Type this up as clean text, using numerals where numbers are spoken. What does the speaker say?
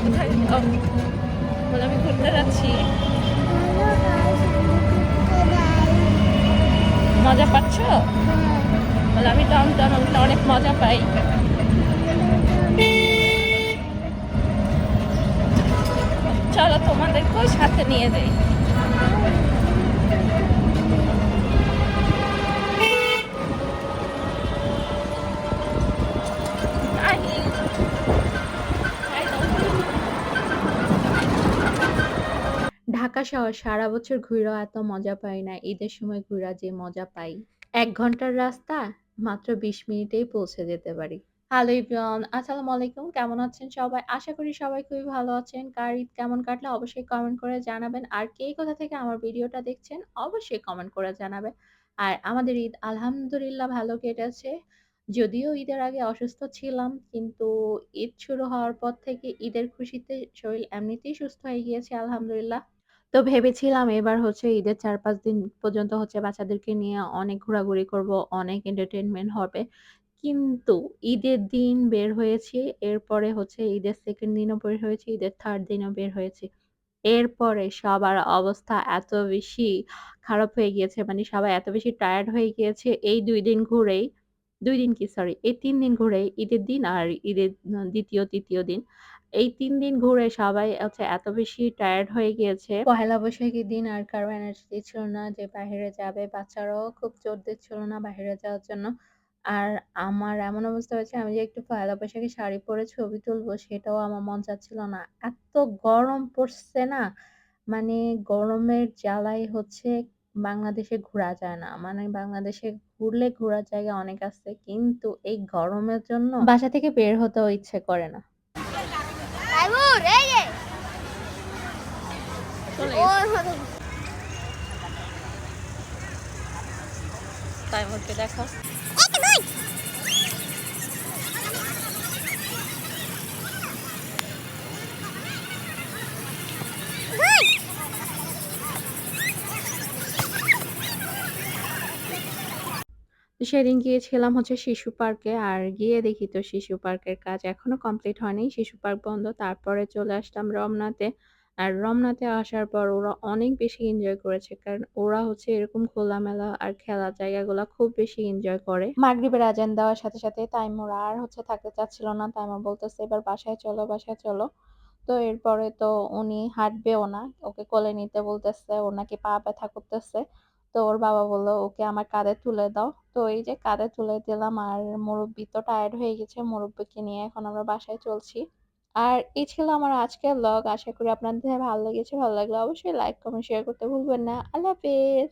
কোথায় যাও? বলে আমি ঘুরতে যাচ্ছি। মজা পাচ্ছ? বলে আমি টমটমে উঠলে অনেক মজা পাই। চলো তোমাদেরকেও সাথে নিয়ে যাই। ঢাকা শহর সারা বছর ঘুইরাও এত মজা পাই না। ঈদের সময় ঘুরা যে মজা পাই। ১ ঘন্টার রাস্তা মাত্র ২০ মিনিটেই পৌঁছে যেতে পারি। হ্যালো এভরিওয়ান, আসসালামু আলাইকুম। কেমন আছেন সবাই? আশা করি সবাই খুবই ভালো আছেন। কার ঈদ কেমন কাটলো অবশ্যই কমেন্ট করে জানাবেন। আর কে কোথা থেকে আমার ভিডিওটা দেখছেন অবশ্যই কমেন্ট করে জানাবেন। আর আমাদের ঈদ আলহামদুলিল্লাহ ভালো কেটেছে। যদিও ঈদের আগে অসুস্থ ছিলাম, কিন্তু ঈদ শুরু হওয়ার পর থেকে ঈদের খুশিতে শরীর এমনিতেই সুস্থ হয়ে গিয়েছে আলহামদুলিল্লাহ। তো ভেবেছিলাম এবার হচ্ছে ঈদের ৪-৫ দিন পর্যন্ত হচ্ছে বাচ্চাদেরকে নিয়ে অনেক ঘোরাঘুরি করব, অনেক entertainment হবে। কিন্তু ঈদের দিন বের হয়েছি, এরপরে হচ্ছে ঈদের 2nd দিনও বের হয়েছি, ঈদের 3rd দিনও বের হয়েছি। এরপরে সবার অবস্থা এত বেশি খারাপ হয়ে গিয়েছে, মানে সবাই এত বেশি টায়ার্ড হয়ে গিয়েছে এই ২ দিন ঘুরেই, ২ দিন কি সরি, এই ৩ দিন ঘুরেই, ঈদের দিন আর ঈদের ২য়, ৩য় দিন। এই ৩ দিন ঘুরে সবাই হচ্ছে এত বেশি টায়ার্ড হয়ে গিয়েছে। পহেলা বৈশাখীর দিন আর কারো এনার্জি ছিল না যে বাহিরে যাবে। বাচ্চারাও খুব জোর দিচ্ছিল না বাহিরে যাওয়ার জন্য। আর আমার এমন অবস্থা হয়েছে আমি যে একটু পহেলা বৈশাখী শাড়ি পরে ছবি তুলবো সেটাও আমার মন চাচ্ছিল না। এত গরম পড়ছে না, মানে গরমের জ্বালায় হচ্ছে বাংলাদেশে ঘোরা যায় না। মানে বাংলাদেশে ঘুরলে ঘোরার জায়গা অনেক আছে। কিন্তু এই গরমের জন্য বাসা থেকে বের হতেও ইচ্ছে করে না। তাইমুর এই যে চলে ওর গেছে। মতো তাইমুরকে দেখাও। একটা গুড গুড তো সেদিন গিয়েছিলাম হচ্ছে শিশু পার্কে। আর গিয়ে দেখি তো শিশু পার্কের কাজ এখনো কমপ্লিট হয়নি। শিশু পার্ক বন্ধ। তারপরে চলে আসলাম রমনাতে। আর রমনাতে আসার পর ওরা অনেক বেশি এনজয় করেছে। কারণ ওরা হচ্ছে এরকম খোলামেলা আর খেলার জায়গাগুলা খুব বেশি এনজয় করে। মাগরিবের আজান দেওয়ার সাথে, সাথে তাইমুর আর হচ্ছে থাকতে চাচ্ছিল না। তাইমুর বলতেছে, "এবার বাসায় চলো, বাসায় চলো।" তো এরপরে তো উনি হাঁটবেও না। ওকে কোলে নিতে বলতেছে। ওর নাকি পা ব্যথা করতেছে। তো ওর বাবা বলল, "ওকে আমার কাঁধে তুলে দাও।" তো এই যে কাঁধে তুলে দিলাম। আর মুরুব্বি তো টায়ার্ড হয়ে গেছে। মুরুব্বিকে নিয়ে এখন আমরা বাসায় চলছি। আর এই ছিল আমার আজকের ভ্লগ। আশা করি আপনাদের ভালো লেগেছে। ভালো লাগলে অবশ্যই লাইক, কমেন্ট, শেয়ার করতে ভুলবেন না। আল্লাহ হাফেজ।